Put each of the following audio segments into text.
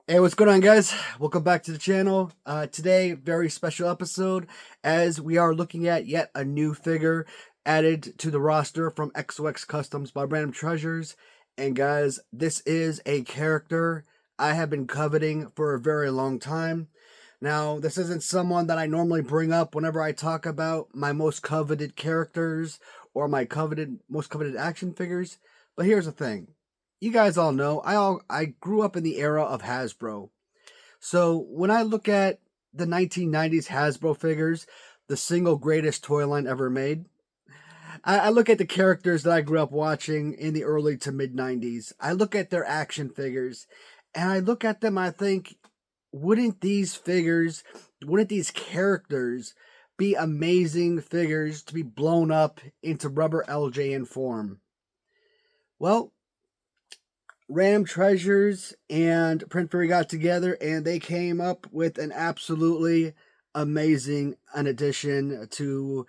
Hey, what's going on, guys? Welcome back to the channel. Today, very special episode as we are looking at yet a new figure added to the roster from XOX Customs by Random Treasures. And guys, this is a character I have been coveting for a very long time. Now, this isn't someone that I normally bring up whenever I talk about my most coveted characters or my most coveted action figures. But here's the thing. You guys all know I grew up in the era of Hasbro. So when I look at the 1990s Hasbro figures, the single greatest toy line ever made, I look at the characters that I grew up watching in the early to mid 90s. I look at their action figures and I look at them, I think, wouldn't these characters be amazing figures to be blown up into rubber LJN form? Well, Random Treasures and Print Fury got together and they came up with an absolutely amazing addition to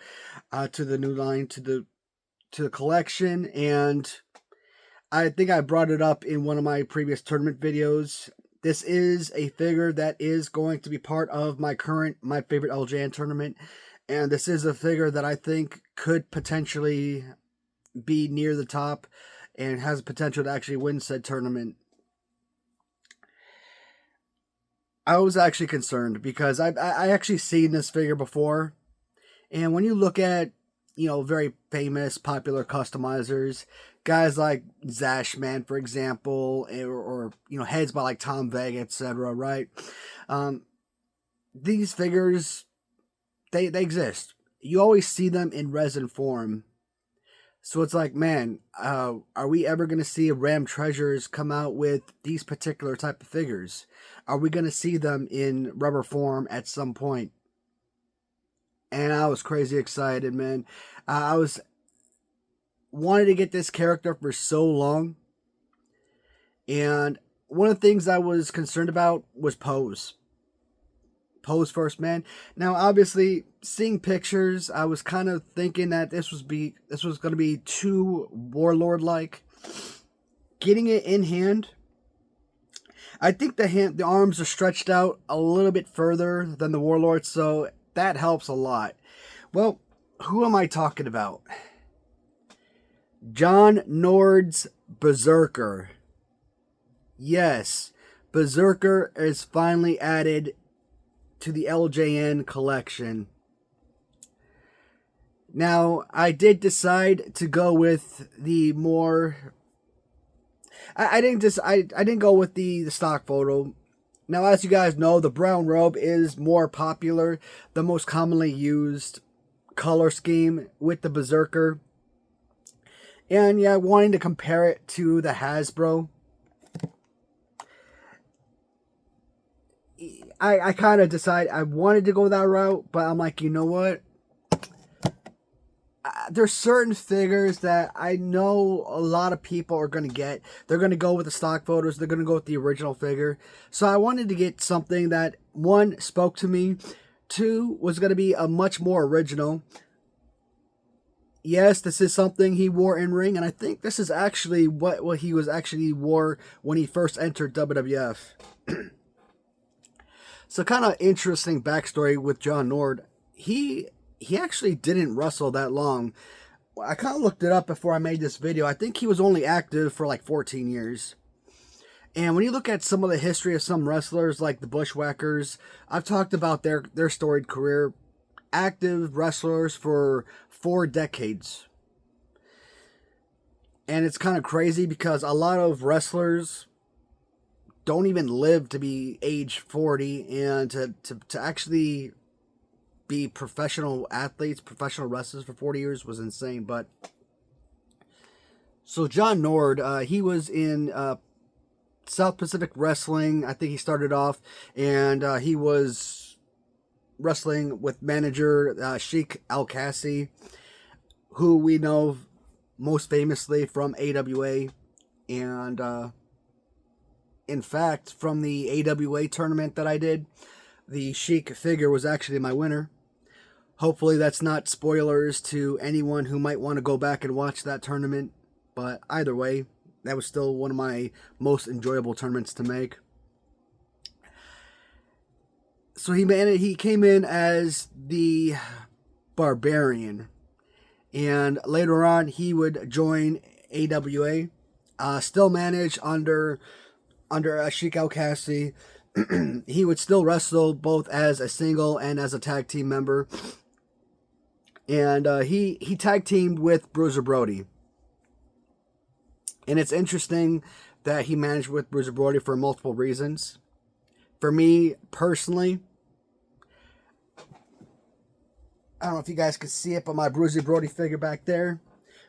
the new line, to the collection. And I think I brought it up in one of my previous tournament videos. This is a figure that is going to be part of my favorite LJN tournament, and this is a figure that I think could potentially be near the top and has potential to actually win said tournament. I was actually concerned because I actually seen this figure before, and when you look at very famous popular customizers, guys like Zashman, for example, or heads by like Tom Vega, etc. Right? These figures they exist. You always see them in resin form. So it's like, man, are we ever going to see Ram Treasures come out with these particular type of figures? Are we going to see them in rubber form at some point? And I was crazy excited, man. I was wanted to get this character for so long. And one of the things I was concerned about was pose. Pose first, man. Now, obviously, seeing pictures, I was kind of thinking that this was going to be too warlord like. Getting it in hand, I think the arms are stretched out a little bit further than the warlord, so that helps a lot. Well, who am I talking about? John Nord's Berserker. Yes, Berserker is finally added to the LJN collection. Now, I did decide to go with the more... I didn't go with the stock photo. Now, as you guys know, the brown robe is more popular, the most commonly used color scheme with the Berserker. And yeah, wanting to compare it to the Hasbro, I kind of decided I wanted to go that route, but I'm like, you know what? There's certain figures that I know a lot of people are going to get. They're going to go with the stock photos. They're going to go with the original figure. So I wanted to get something that, one, spoke to me. Two, was going to be a much more original. Yes, this is something he wore in ring, and I think this is actually what he was actually wore when he first entered WWF. So kind of interesting backstory with John Nord. He actually didn't wrestle that long. I kind of looked it up before I made this video. I think he was only active for like 14 years. And when you look at some of the history of some wrestlers like the Bushwhackers, I've talked about their storied career. Active wrestlers for 4 decades. And it's kind of crazy because a lot of wrestlers don't even live to be age 40, and to actually be professional athletes, professional wrestlers for 40 years was insane. But so John Nord, he was in South Pacific Wrestling. I think he started off, and he was wrestling with manager Sheik Al-Kassi, who we know most famously from AWA, and in fact, from the AWA tournament that I did, the Sheik figure was actually my winner. Hopefully that's not spoilers to anyone who might want to go back and watch that tournament. But either way, that was still one of my most enjoyable tournaments to make. So he came in as the Barbarian, and later on he would join AWA. Still managed under Sheik Al Kassi. He would still wrestle both as a single and as a tag team member. And he tag teamed with Bruiser Brody. And it's interesting that he managed with Bruiser Brody for multiple reasons. For me, personally, I don't know if you guys can see it, but my Bruiser Brody figure back there,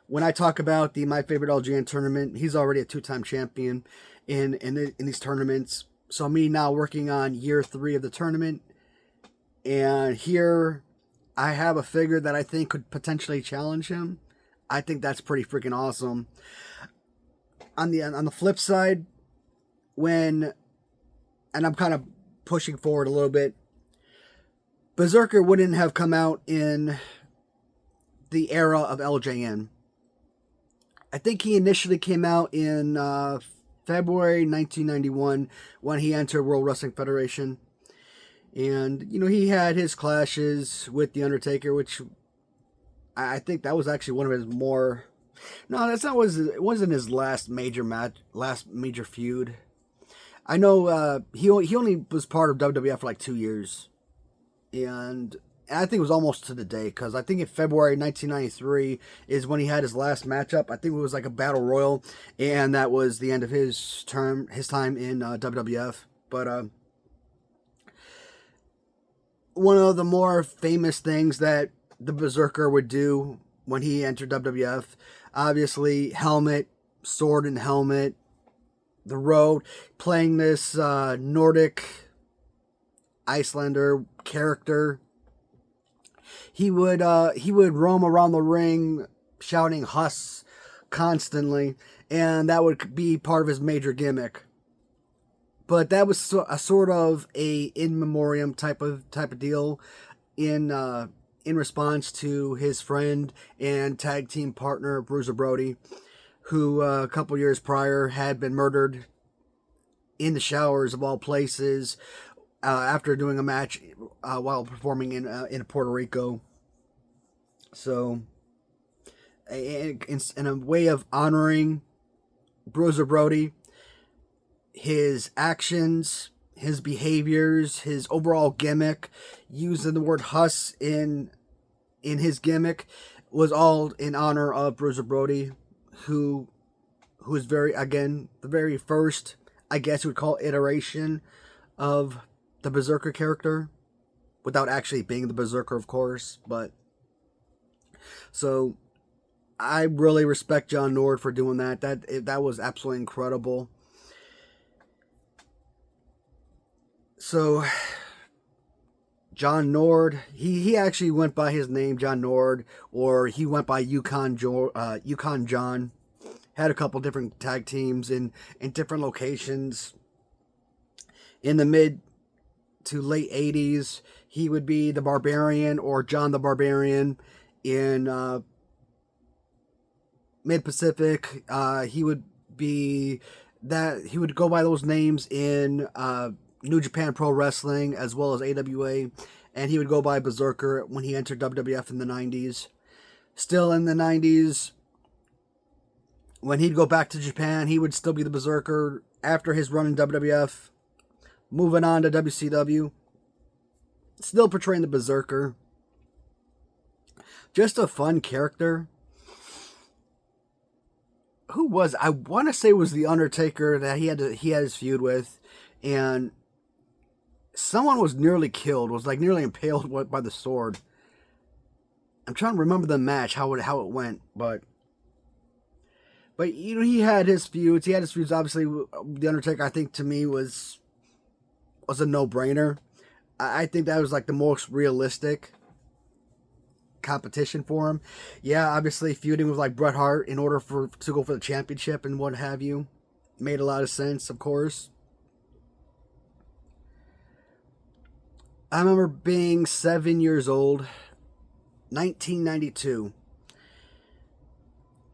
when I talk about the My Favorite LGN tournament, he's already a 2-time champion in these tournaments. So me now working on year 3 of the tournament, and here I have a figure that I think could potentially challenge him. I think that's pretty freaking awesome. On the flip side, and I'm kind of pushing forward a little bit, Berserker wouldn't have come out in the era of LJN. I think he initially came out in February 1991 when he entered World Wrestling Federation. And, he had his clashes with The Undertaker, which I think that was actually one of his more... No, it wasn't his last major match, last major feud. I know he only was part of WWF for like 2 years. And I think it was almost to the day, because I think in February 1993 is when he had his last matchup. I think it was like a battle royal, and that was the end of his time in WWF. But one of the more famous things that the Berserker would do when he entered WWF, obviously helmet, sword and helmet, the road, playing this Nordic Icelander character. He would roam around the ring shouting "Huss" constantly, and that would be part of his major gimmick. But that was a sort of a in memoriam type of deal in response to his friend and tag team partner Bruiser Brody, who a couple years prior had been murdered in the showers of all places after doing a match while performing in Puerto Rico. So, in a way of honoring Bruiser Brody, his actions, his behaviors, his overall gimmick, using the word "Huss" in his gimmick, was all in honor of Bruiser Brody, who is the very first, I guess you would call, iteration of the Berserker character, without actually being the Berserker, of course. But so I really respect John Nord for doing that. That was absolutely incredible. So John Nord, he actually went by his name, John Nord, or he went by Yukon John. Had a couple different tag teams in different locations. In the mid to late 80s, he would be the Barbarian or John the Barbarian. In Mid-Pacific, he would go by those names in New Japan Pro Wrestling as well as AWA, and he would go by Berserker when he entered WWF in the 90s. Still in the 90s, when he'd go back to Japan, he would still be the Berserker after his run in WWF, moving on to WCW, still portraying the Berserker. Just a fun character. I want to say it was The Undertaker that he had his feud with, and someone was nearly killed, was like nearly impaled by the sword. I'm trying to remember the match, how it went, but he had his feuds. He had his feuds, obviously. The Undertaker, I think, to me was a no-brainer. I think that was like the most realistic competition for him. Yeah, obviously feuding with like Bret Hart in order to go for the championship and what have you made a lot of sense, of course. I remember being 7 years old, 1992.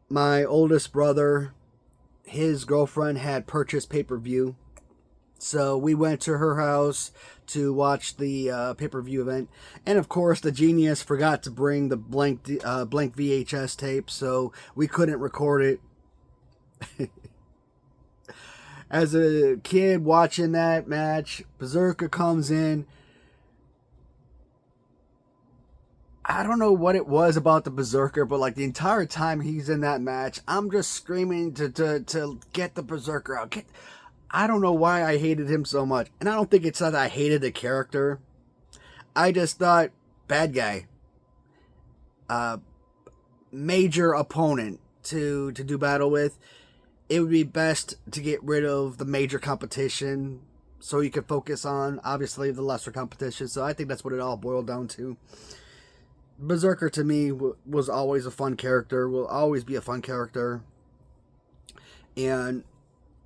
My oldest brother, his girlfriend had purchased pay-per-view, So we went to her house to watch the pay-per-view event, and of course the genius forgot to bring the blank VHS tape, so we couldn't record it. As a kid watching that match, Berserker comes in. I don't know what it was about the Berserker, but like the entire time he's in that match, I'm just screaming to get the Berserker out. I don't know why I hated him so much. And I don't think it's that I hated the character. I just thought, bad guy. Major opponent to do battle with. It would be best to get rid of the major competition so you could focus on, obviously, the lesser competition. So I think that's what it all boiled down to. Berserker to me was always a fun character, will always be a fun character. And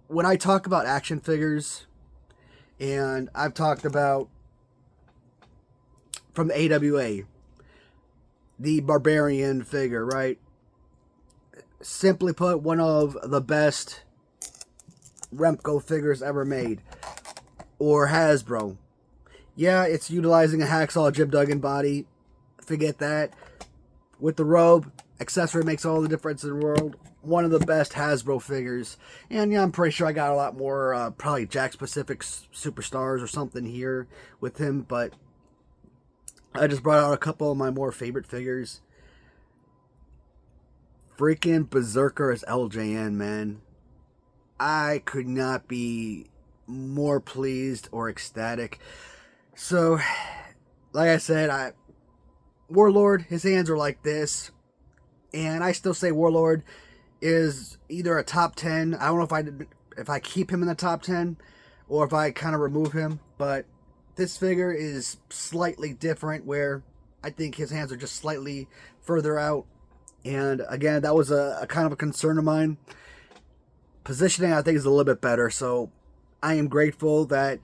when I talk about action figures, and I've talked about from the AWA, the Barbarian figure, right? Simply put, one of the best Remco figures ever made. Or Hasbro. Yeah, it's utilizing a Hacksaw Jim Duggan body. Forget that. With the robe, accessory makes all the difference in the world. One of the best Hasbro figures. And yeah, I'm pretty sure I got a lot more, probably Jack Pacific Superstars or something here with him. But I just brought out a couple of my more favorite figures. Freaking Berserker as LJN, man. I could not be more pleased or ecstatic. So, like I said, Warlord, his hands are like this. And I still say Warlord is either a top 10. I don't know if I keep him in the top 10 or if I kind of remove him. But this figure is slightly different where I think his hands are just slightly further out. And again, that was a kind of a concern of mine. Positioning, I think, is a little bit better. So I am grateful that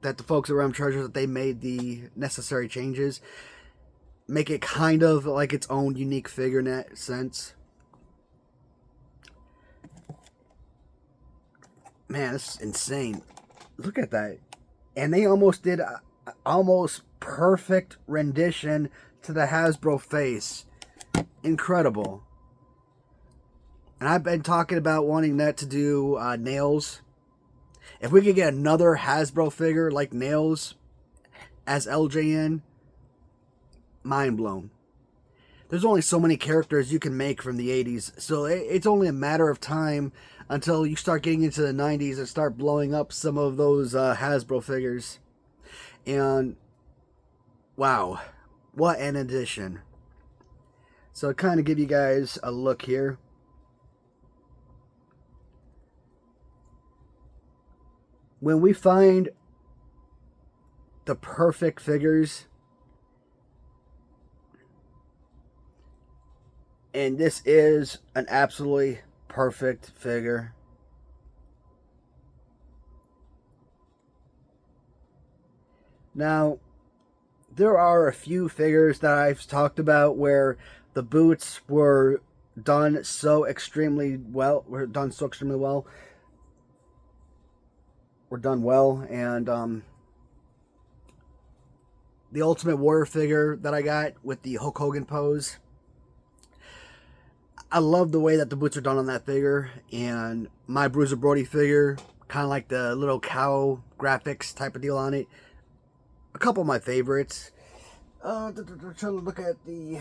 the folks at Realm Treasures, that they made the necessary changes. Make it kind of like its own unique figure in that sense. Man, this is insane. Look at that. And they almost did a almost perfect rendition to the Hasbro face. Incredible. And I've been talking about wanting that to do Nails. If we could get another Hasbro figure like Nails as LJN, mind blown. There's only so many characters you can make from the 80s, so it's only a matter of time until you start getting into the 90s and start blowing up some of those Hasbro figures. And wow, what an addition. So kind of give you guys a look here. When we find the perfect figures, and this is an absolutely perfect figure. Now, there are a few figures that I've talked about where the boots were done so extremely well. Were done well, and the Ultimate Warrior figure that I got with the Hulk Hogan pose. I love the way that the boots are done on that figure, and my Bruiser Brody figure, kind of like the little cow graphics type of deal on it. A couple of my favorites. Trying to look at the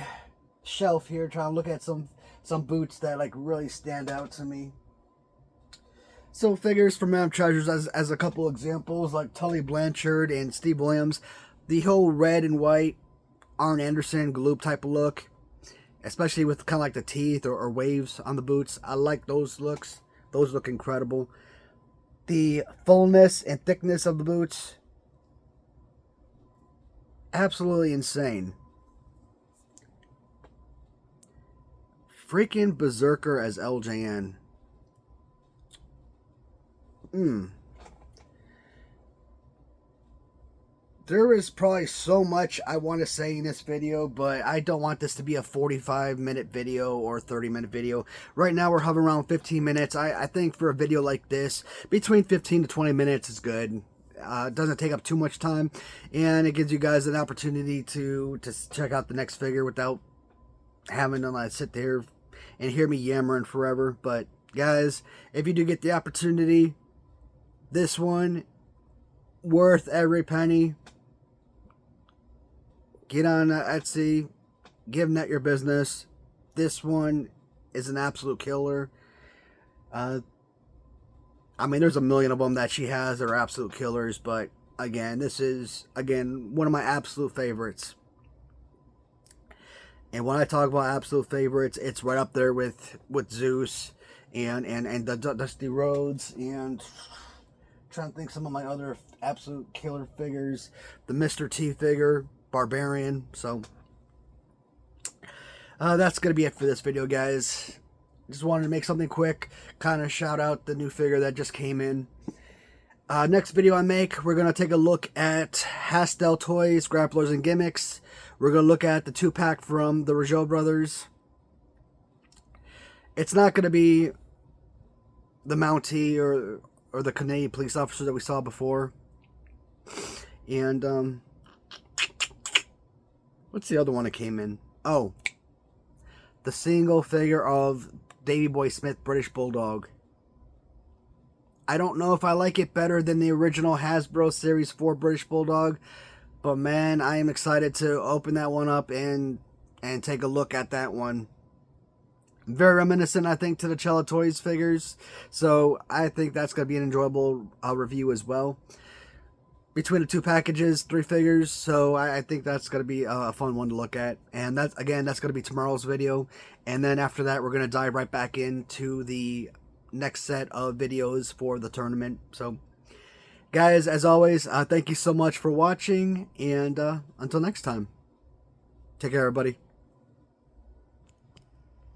shelf here, trying to look at some boots that like really stand out to me. So figures from Realm Treasures as a couple examples, like Tully Blanchard and Steve Williams. The whole red and white Arn Anderson gloop type of look, especially with kind of like the teeth or waves on the boots. I like those looks. Those look incredible. The fullness and thickness of the boots, absolutely insane. Freaking Berserker as LJN. There is probably so much I want to say in this video, but I don't want this to be a 45-minute video or 30-minute video. Right now we're hovering around 15 minutes. I think for a video like this, between 15 to 20 minutes is good. It doesn't take up too much time, and it gives you guys an opportunity to check out the next figure without having to sit there and hear me yammering forever. But guys, if you do get the opportunity, this one, worth every penny. Get on Etsy, give Net your business. This one is an absolute killer. I mean, there's a million of them that she has that are absolute killers, but again, this is, one of my absolute favorites. And when I talk about absolute favorites, it's right up there with Zeus and the Dusty Rhodes, and trying to think some of my other absolute killer figures. The Mr. T figure, Barbarian. So that's gonna be it for this video, guys. Just wanted to make something quick, kind of shout out the new figure that just came in. Next video I make, we're gonna take a look at Hastel toys, grapplers, and gimmicks. We're gonna look at the 2-pack from the Rougeau brothers. It's not gonna be the Mountie or the Canadian police officer that we saw before. And what's the other one that came in? Oh, the single figure of Davey Boy Smith, British Bulldog. I don't know if I like it better than the original Hasbro Series 4 British Bulldog, but man, I am excited to open that one up and take a look at that one. Very reminiscent, I think, to the Cello Toys figures, so I think that's going to be an enjoyable review as well. Between the 2 packages, 3 figures, so I think that's going to be a fun one to look at. And that's going to be tomorrow's video. And then after that, we're going to dive right back into the next set of videos for the tournament. So, guys, as always, thank you so much for watching, and until next time, take care, everybody.